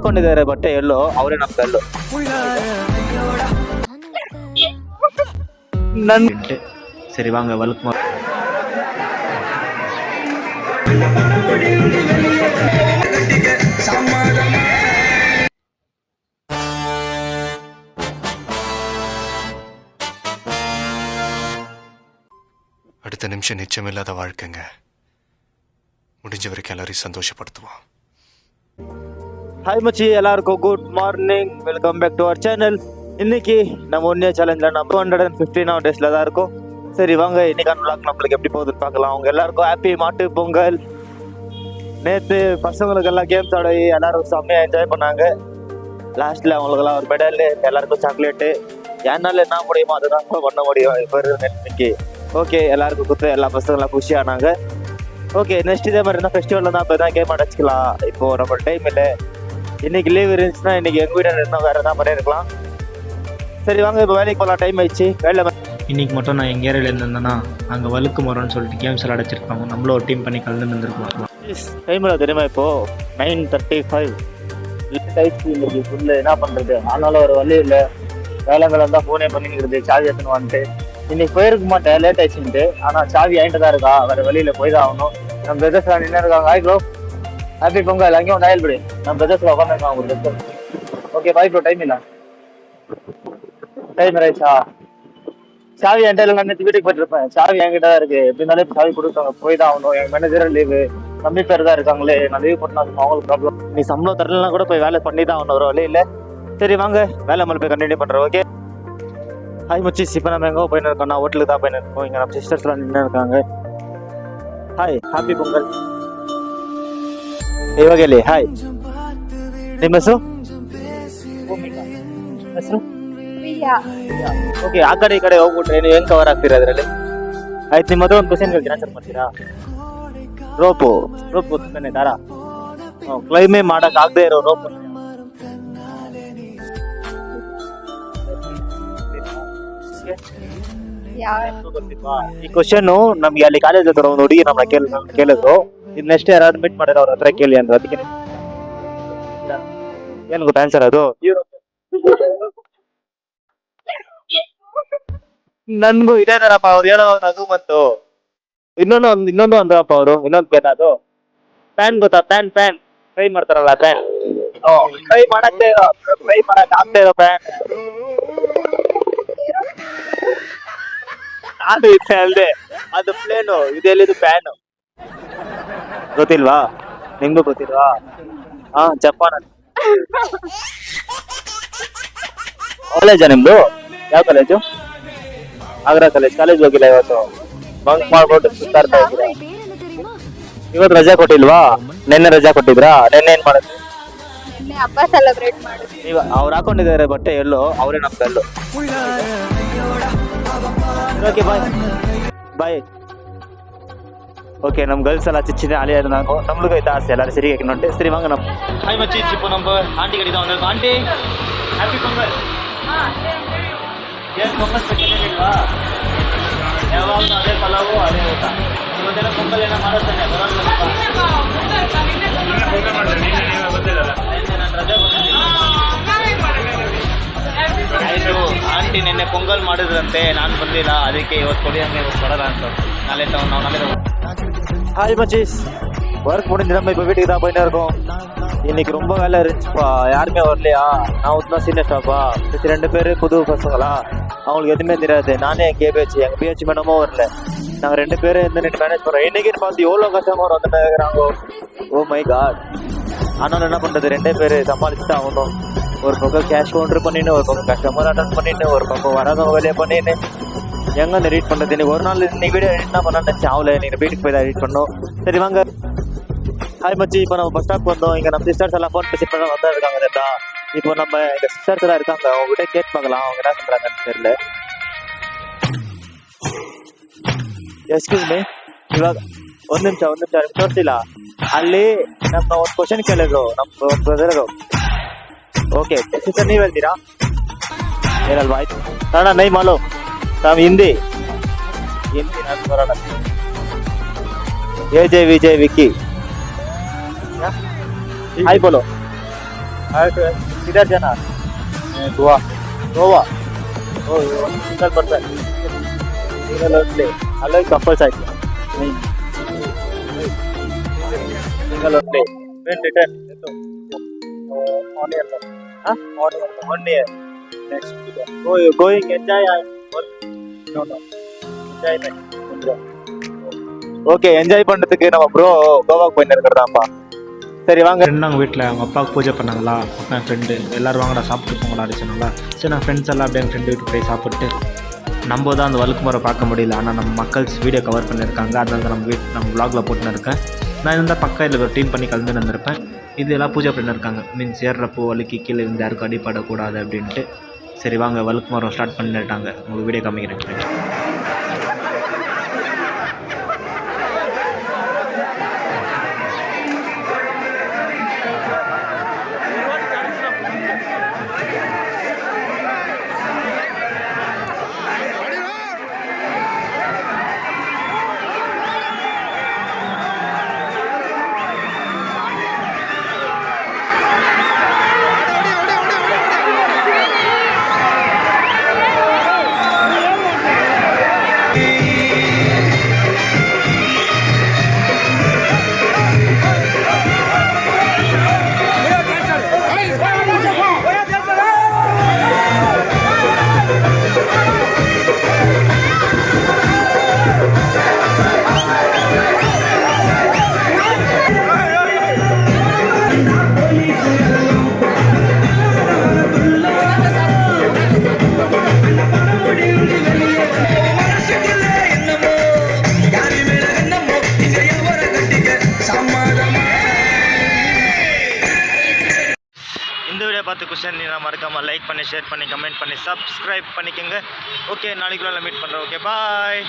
ಹಾಕೊಂಡಿದ್ದಾರೆ ಬಟ್ಟೆ ಎಲ್ಲೋ ಅವರೇ ನಮ್ ಕಲ್ಲು ನನ್ சரி வாங்க வலுக்குமா அடுத்த நிமிஷம் நிச்சயமில்லாத வாழ்க்கைங்க. முடிஞ்ச வரைக்கும் எல்லாரையும் சந்தோஷப்படுத்துவோம். ஹாய் மச்சி, எல்லாருக்கும் good morning. Welcome back to our channel. இன்னைக்கு நம்ம ஒன்னே சேலஞ்சில் நம்ம 215 டேஸ்ல தான் இருக்கோம். சரி வாங்க இன்னைக்கான விளாக் நம்மளுக்கு எப்படி போகுதுன்னு பார்க்கலாம். அவங்க எல்லாருக்கும் ஹாப்பி மாட்டு பொங்கல். நேற்று பசங்களுக்கு எல்லாம் கேம்ஸ் ஆடி எல்லாரும் செம்மையாக என்ஜாய் பண்ணாங்க. லாஸ்ட்ல அவங்களுக்கெல்லாம் ஒரு மெடல், எல்லாருக்கும் சாக்லேட்டு. என்னால என்ன முடியுமோ அதை தான் பண்ண முடியும் இப்போ இன்னைக்கு. ஓகே, எல்லாருக்கும் கொடுத்து எல்லா பசங்களாம் குஷியானாங்க. ஓகே, நெக்ஸ்ட் இதே மாதிரி இருந்தால் ஃபெஸ்டிவலில் தான் இப்போ தான் கேம் அடைச்சிக்கலாம். இப்போ நம்ம டைம் இல்லை. இன்னைக்கு லீவ் இருந்துச்சுன்னா இன்னைக்கு எங்கள் வீட்டில் இருந்தால் வேறு எதாவது பண்ணியிருக்கலாம். சரி வாங்க இப்போ வேலைக்கு போகலாம், டைம் ஆயிடுச்சு. வேலை இன்றைக்கி மட்டும் நான் எங்கள் ஏரியாவில் இருந்தேன்னா அங்கே வழுக்கு மரம்னு சொல்லிட்டு கேம்ஸ் எல்லாம் அடைச்சிருப்பாங்க. நம்மளும் ஒரு டீம் பண்ணி கலந்து இருந்திருக்கலாம். டைமில் தெரியுமா இப்போது 9:35 லேட் ஆயிடுச்சு. இன்னைக்கு ஃபுல்லு என்ன பண்ணுறது, ஆனாலும் ஒரு வழி இல்லை. வேலைங்களை தான் ஃபோனே பண்ணிக்கிறது, சாவி எடுத்துன்னு வந்துட்டு. இன்னைக்கு போயிருக்க மாட்டேன், லேட் ஆயிடுச்சுட்டு. ஆனால் சாவி ஆகிட்டு தான் இருக்கா, வேறு வெளியில் போய் தான் ஆகணும். நம்ம பிரதர்ஸ்லாம் நின்று இருக்காங்க. Hi bro, happy Pongal. அங்கேயும் வந்து ஆயில்படி நம்ம பிரதர்ஸில் உட்காந்துருக்காங்க ஒரு brother. Okay bye bro, time இல்லை. டைம் ஆயிடுச்சா? சாவி என்கிட்ட இல்லை, நான் வீட்டுக்கு போயிட்டுருப்பேன். சாவி என்கிட்ட தான் இருக்கு. எப்படி இருந்தாலும் இப்போ சாவி கொடுத்தாங்க, போய் தான் ஆகணும். எங்கள் மேனேஜரும் லீவு, கம்மி பேர் தான் இருக்காங்களே. நான் லீவ் போட்டேன்னா அவங்களுக்கு ப்ராப்ளம். நீ சம்பளம் தரலன்னா கூட போய் வேலை பண்ணி தான் ஆகணும், ஒரு வழி இல்லை. சரி வாங்க வேலை மேலே போய் கண்டினியூ பண்ணுறோம். ஓகே ஹாய் மச்சி, இப்போ நம்ம எங்கே போயின்னு இருக்கோம்? நான் ஹோட்டலுக்கு தான் போயின்னு இருக்கோம். இங்கே நம்ம சிஸ்டர்ஸ்லாம் நின்று இருக்காங்க. Hi, happy Pongal. ಇವಾಗಲೇ ಹಾಯ್, ನಿಮ್ಮ ಹೆಸರು? ಹೆಸರು ಓಕೆ. ಆ ಕಡೆ ಈ ಕಡೆ ಹೋಗ್ಬಿಟ್ರೆ ನೀವು ಹೆಂಗ್ ಕವರ್ ಆಗ್ತೀರಾ ಅದರಲ್ಲಿ? ಆಯ್ತು, ನಿಮ್ಮದು ಒಂದು ಕ್ವಶನ್ ಕೇಳ್ತೀನಿ, ಆನ್ಸರ್ ಮಾಡ್ತೀರಾ? ರೋಪ್ ಗೊತ್ತಾನೆ ದಾರ ಕ್ಲೈಮೇ ಮಾಡಕ್ ಆಗದೆ ಇರೋ ರೋಪ್ ಈ ಕ್ವಶನ್ ನಮ್ಗೆ ಅಲ್ಲಿ ಕಾಲೇಜ್ ಹತ್ರ ಒಂದು ಹುಡುಗಿ ನಮ್ಮ ಕೇಳಿದ್ರು. ಇದು ನೆಕ್ಸ್ಟ್ ಯಾರಾದ್ರು ಮೀಟ್ ಮಾಡಿರೋ ಅವ್ರ ಹತ್ರ ಕೇಳಿ ಅಂದ್ರೆ ಅದಕ್ಕೆ ಏನ್ ಗೊತ್ತಾ ಆನ್ಸರ್? ಅದು ನನ್ಗೂ ಇದೇ ತರಪ್ಪ ಅವ್ರು ಹೇಳೋ ಅದು. ಮತ್ತು ಇನ್ನೊಂದು ಅಂದ್ರಪ್ಪ ಅವರು, ಇನ್ನೊಂದು ಪೇನ್. ಅದು ಪ್ಯಾನ್ ಗೊತ್ತಾ? ಪ್ಯಾನ್ ಫ್ರೈ ಮಾಡ್ತಾರಲ್ಲ, ಪ್ಯಾನ್ ಫ್ರೈ ಮಾಡಕ್ ಆಗ್ತಾ ಇರೋ ಪ್ಯಾನ್. ಅದು ಇದೆ ಅಲ್ದೆ, ಅದು ಪ್ಲೇನು, ಇದೆಲ್ಲಿದು ಪ್ಯಾನು. ಗೊತ್ತಿಲ್ವಾ? ನಿಮ್ಗೂ ಗೊತ್ತಿಲ್ವಾ? ಜಪಾನ್. ಕಾಲೇಜಾ ನಿಮ್ದು? ಯಾವ ಕಾಲೇಜು? ಆಗ್ರಾ ಕಾಲೇಜ್ ಹೋಗಿಲ್ಲ ಇವತ್ತು. ಬಂಕ್ ಮಾಡ್ಬಿಟ್ಟು ಸುತ್ತಾಡ್ತಾ ಇದ್ದೀರಾ. ಇವತ್ತು ರಜಾ ಕೊಟ್ಟಿಲ್ವಾ? ನಿನ್ನೆ ರಜಾ ಕೊಟ್ಟಿದ್ರಾ? ನಿನ್ನೆ ಏನ್ ಮಾಡಿದ್ರಿ? ಹಬ್ಬ ಸೆಲೆಬ್ರೇಟ್ ಮಾಡಿದ್ವಿ. ನೀವು ಅವ್ರು ಹಾಕೊಂಡಿದ್ದಾರೆ ಬಟ್ಟೆ ಎಲ್ಲೋ ಅವರೇ ನಮ್ ಕಲ್ಲು. Okay bye. ஓகே, நம்ம கேர்ள்ஸ் எல்லாம் சின்ன ஆளியா இருந்தாங்க. நம்மளுக்கு இது ஆசை எல்லாரும் சரி கேட்கணும்ட்டு. சரி வாங்க நம்ம ஹாய் மச்சி, இப்போ நம்ம ஆண்டி கட்டி தான் வந்திருக்கோம். Aunty happy Pongal. ஏன் பொங்கல் ஸ்பெஷல்வா? ಯಾವಾಗ ಅದೇ ಪಲಾವು ಅದೇ ಊಟ. ಇವತ್ತೆಲ್ಲ ಪೊಂಗಲ್ ಏನೋ ಮಾಡೋದಾನೆ ಬರೋಲ್ಲ. ಆಯ್ತು, ಆಂಟಿ ನಿನ್ನೆ ಪೊಂಗಲ್ ಮಾಡಿದ್ರಂತೆ, ನಾನು ಬಂದಿಲ್ಲ, ಅದಕ್ಕೆ ಇವತ್ತು ಕೊಡಿ ಅಂದ್ರೆ ಇವತ್ತು ಕೊಡಲ್ಲ ಅಂತ. நாளை ஹாய் மச்சீஸ், ஒர்க் முடிஞ்சு நம்ம இப்போ வீட்டுக்கு தான் போயிட்டு இருக்கோம். இன்னைக்கு ரொம்ப வேலை இருந்துச்சுப்பா, யாருமே வரலையா? நான் தான் சீனியர் ஸ்டாஃபா, 2 பேர் புது பசங்களா, அவங்களுக்கு எதுவுமே தெரியாது. நானே என் எங்கள் பிஹெச் மேடமும் வரல. நாங்கள் 2 பேரும் இந்த நைட்டு மேனேஜ் பண்ணுறோம். இன்னைக்குன்னு பார்த்து எவ்வளோ கஸ்டமர் வந்துட்டு இருக்கிறாங்க. Oh my God. ஆனாலும் என்ன பண்ணுறது, 2 பேர் சமாளிச்சு தான் ஆகணும். ஒரு பக்கம் கேஷ் கவுண்டர் பண்ணின்னு, ஒரு பக்கம் கஸ்டமர் அட்டன் பண்ணிட்டு, ஒரு பக்கம் வராதவங்க வேலையை பண்ணின்னு எங்கே ரீட் பண்ணுறது. இன்னைக்கு ஒரு நாள் இன்னைக்கு வீடியோ எடிட் தான் பண்ணாச்சு. ஆகல, நீங்கள் வீட்டுக்கு போய் தான் எடிட் பண்ணோம். சரி வாங்க. ஹாய் மச்சி, இப்போ நம்ம பஸ் ஸ்டாப் வந்தோம். இங்கே நம்ம சிஸ்டர்ஸ் எல்லாம் ஃபோன் பேசி பண்ண வந்தா இருக்காங்க. ரெண்டா இப்போ நம்ம எங்கள் சிஸ்டர்ஸ் எல்லாம் இருக்காங்க, அவங்ககிட்ட கேட்டு பார்க்கலாம் அவங்க என்ன சொல்கிறாங்கன்னு தெரியல. ಎಕ್ಸ್ಕ್ಯೂಸ್ ಮೀ, ಇವಾಗ ಒಂದು ನಿಮಿಷ ತೋರಿಸಿಲ್ಲ. ಅಲ್ಲಿ ನಮ್ಮ ಒಂದು ಕ್ವಶನ್ ಕೇಳಿದ್ರು ನಮ್ಮ ಬ್ರದರು. ಓಕೆ ಸಿಸ್ಟರ್, ನೀವು ಹೇಳ್ತೀರಾ? ಏನಲ್ವಾ? ಆಯ್ತು ಕನ್ನಡ ನೈ ಮಾಲು, ನಾವು ಹಿಂದಿ ನಾನು ಬರೋಣ. AJ ವಿಜಯ್ ವಿಕ್ಕಿ ಹಾಯ್ ಬೋಲೋ. किधर जाना Goa Goa single person single only अलग कपल्स आइए single only when return on year next year going enjoy work no enjoyment okay enjoy பண்றதுக்கு நம்ம ப்ரோ கோவாக்கு போயிட்டு இருக்கிறதாப்பா சரி வாங்க ஃப்ரெண்ட் அவங்க வீட்டில் அவங்க அப்பாவுக்கு பூஜை பண்ணாங்களா அப்போ என் ஃப்ரெண்டு எல்லோரும் வாங்கடா சாப்பிட்டு போங்கடா அடிச்சனால சரி நான் ஃப்ரெண்ட்ஸ் எல்லாம் அப்படியே என் ஃப்ரெண்டு வீட்டுக்கு போய் சாப்பிட்டு நம்ம தான் அந்த வழுக்குமரை பார்க்க முடியல ஆனால் நம்ம மக்கள்ஸ் வீடியோ கவர் பண்ணியிருக்காங்க அதனால நம்ம வ்ளாகில் போட்டுன்னு இருக்கேன் நான் இருந்தால் பக்கம் இதில் ஒரு டீம் பண்ணி கலந்து வந்திருப்பேன் இது எல்லாம் பூஜை பண்ணியிருக்காங்க மீன்ஸ் ஏறுறப்போ வழுக்கி கீழே இருந்து யாருக்கும் அடிப்படக்கூடாது அப்படின்ட்டு சரி வாங்க வழுக்குமரம் ஸ்டார்ட் பண்ணிட்டாங்க உங்களுக்கு வீடியோ காமிக்கிறேன் இந்த வீடியோ பார்த்து குஷன் நீ மறக்காமல் லைக் பண்ணி ஷேர் பண்ணி கமெண்ட் பண்ணி சப்ஸ்கிரைப் பண்ணிக்கோங்க ஓகே நாளைக்குள்ள மீட் பண்ணுறேன் ஓகே பாய்